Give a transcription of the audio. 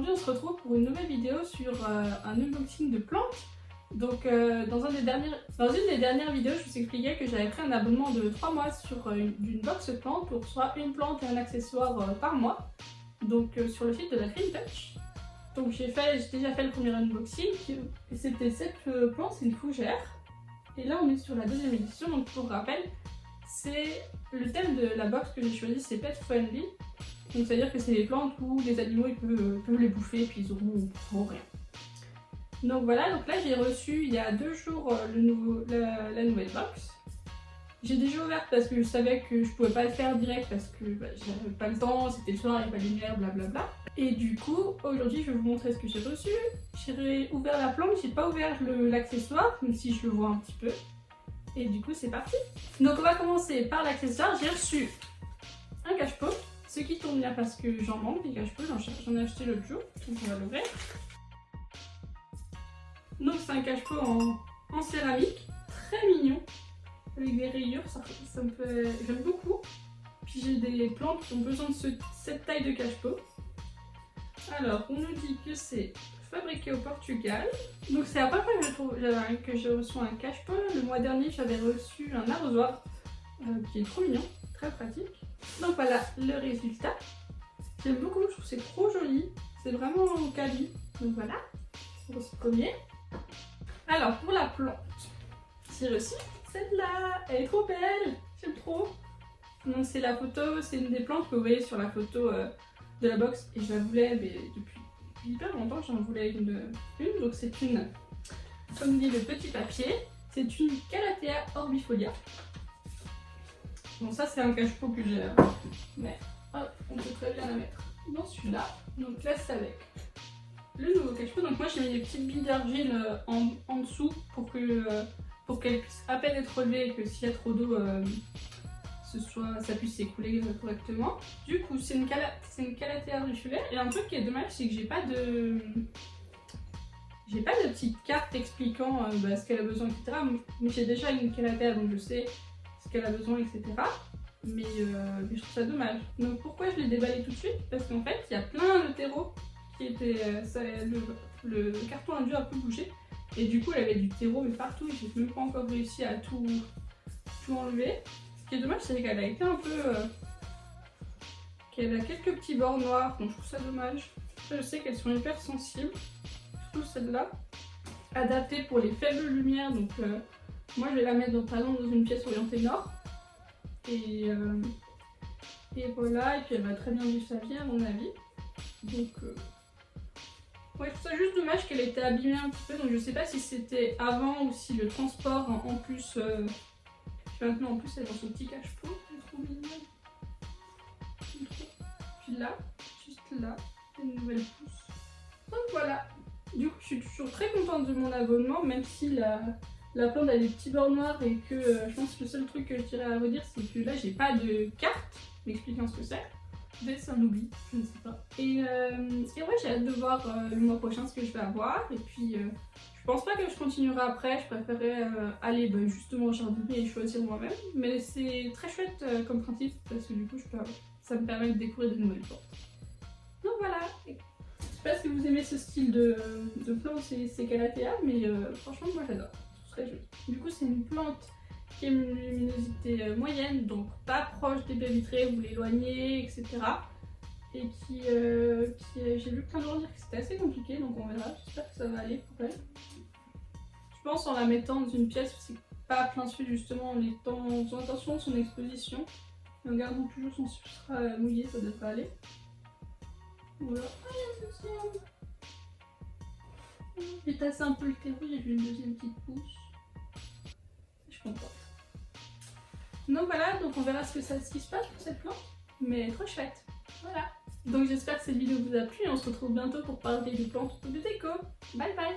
aujourd'hui on se retrouve pour une nouvelle vidéo sur un unboxing de plantes. Donc dans une des dernières vidéos, je vous expliquais que j'avais pris un abonnement de 3 mois sur une box plantes pour soit une plante et un accessoire par mois. Donc sur le site de la Green Touch. Donc j'ai déjà fait le premier unboxing et c'était cette plante, c'est une fougère. Et là on est sur la deuxième édition, donc pour rappel, c'est le thème de la box que j'ai choisi, c'est Pet Friendly. Donc c'est à dire que c'est des plantes où les animaux ils peuvent les bouffer et puis ils auront rien. Donc voilà, donc là j'ai reçu il y a 2 jours la nouvelle box. J'ai déjà ouvert parce que je savais que je pouvais pas le faire direct parce que j'avais pas le temps, c'était le soir, il n'y avait pas de lumière, blablabla. Et du coup, aujourd'hui je vais vous montrer ce que j'ai reçu. J'ai ouvert la plante, j'ai pas ouvert l'accessoire, même si je le vois un petit peu. Et du coup c'est parti. Donc on va commencer par l'accessoire. J'ai reçu un cache-pot, ce qui tombe bien parce que j'en manque des cache-pots, j'en ai acheté l'autre jour, donc on va l'ouvrir. Donc c'est un cache-pot en céramique, très mignon, avec des rayures, ça me fait... j'aime beaucoup. Puis j'ai des plantes qui ont besoin de cette taille de cache-pot. Alors on nous dit que c'est fabriqué au Portugal. Donc c'est la première fois que je reçois un cache-pot. Le mois dernier j'avais reçu un arrosoir qui est trop mignon, très pratique. Donc voilà le résultat. J'aime beaucoup, je trouve que c'est trop joli. C'est vraiment quali. Donc voilà, pour ce premier. Alors pour la plante, j'ai reçu celle-là. Elle est trop belle, j'aime trop. Donc c'est la photo, c'est une des plantes que vous voyez sur la photo de la box. Et je la voulais depuis hyper longtemps, j'en voulais une. Donc c'est une, comme dit le petit papier, c'est une Calathea orbifolia. Bon ça c'est un cache-pot que j'ai, mais hop, on peut très bien la mettre dans celui-là. Donc là c'est avec le nouveau cache-pot. Donc moi j'ai mis des petites billes d'argile en dessous pour qu'elle puisse à peine être relevée et que s'il y a trop d'eau, ça puisse s'écouler correctement. Du coup c'est une Calathea orbifolia. Et un truc qui est dommage, c'est que j'ai pas de petite carte expliquant ce qu'elle a besoin, etc. Mais j'ai déjà une Calathea, donc je sais ce qu'elle a besoin, etc. Mais je trouve ça dommage. Donc pourquoi je l'ai déballé tout de suite? Parce qu'en fait il y a plein de terreau qui était... le carton a dû un peu bouger. Et du coup elle avait du terreau mais partout et j'ai même pas encore réussi à tout enlever. Ce qui est dommage, c'est qu'elle a été un peu... qu'elle a quelques petits bords noirs, donc je trouve ça dommage. Je sais qu'elles sont hyper sensibles, surtout celle-là. Adaptée pour les faibles lumières, donc moi je vais la mettre dans une pièce orientée nord. Et voilà, et puis elle va très bien vivre sa vie à mon avis. Donc ouais, je trouve ça juste dommage qu'elle ait été abîmée un petit peu, donc je sais pas si c'était avant ou si le transport en plus... maintenant en plus elle est dans son petit cache-pot, elle est trop mignonne. Puis là, juste là, une nouvelle pousse. Donc voilà. Du coup je suis toujours très contente de mon abonnement, même si la plante a des petits bords noirs et que je pense que le seul truc que je dirais à redire, c'est que là j'ai pas de carte m'expliquant ce que c'est. Peut-être c'est un oubli, je ne sais pas. Et ouais, j'ai hâte de voir le mois prochain ce que je vais avoir. Et puis je pense pas que je continuerai après, je préférerais aller justement jardiner et choisir moi-même. Mais c'est très chouette comme principe parce que du coup ça me permet de découvrir de nouvelles plantes. Donc voilà. Je sais pas si vous aimez ce style de plante, c'est Calathea, mais franchement moi j'adore. Très joli. Du coup c'est une plante qui a une luminosité moyenne, donc pas proche des baies vitrées, vous l'éloignez, etc. Et qui j'ai vu plein de gens dire que c'était assez compliqué, donc on verra, j'espère que ça va aller pour elle. Je pense en la mettant dans une pièce, c'est pas plein sud justement, en faisant attention à son exposition, et en gardant toujours son substrat mouillé, ça devrait aller. Voilà. J'ai tassé un peu le terreau, j'ai vu une deuxième petite pousse. Je suis contente. Donc voilà, donc on verra ce qui se passe pour cette plante, mais trop chouette. Voilà. Donc j'espère que cette vidéo vous a plu et on se retrouve bientôt pour parler de plantes ou de déco. Bye bye.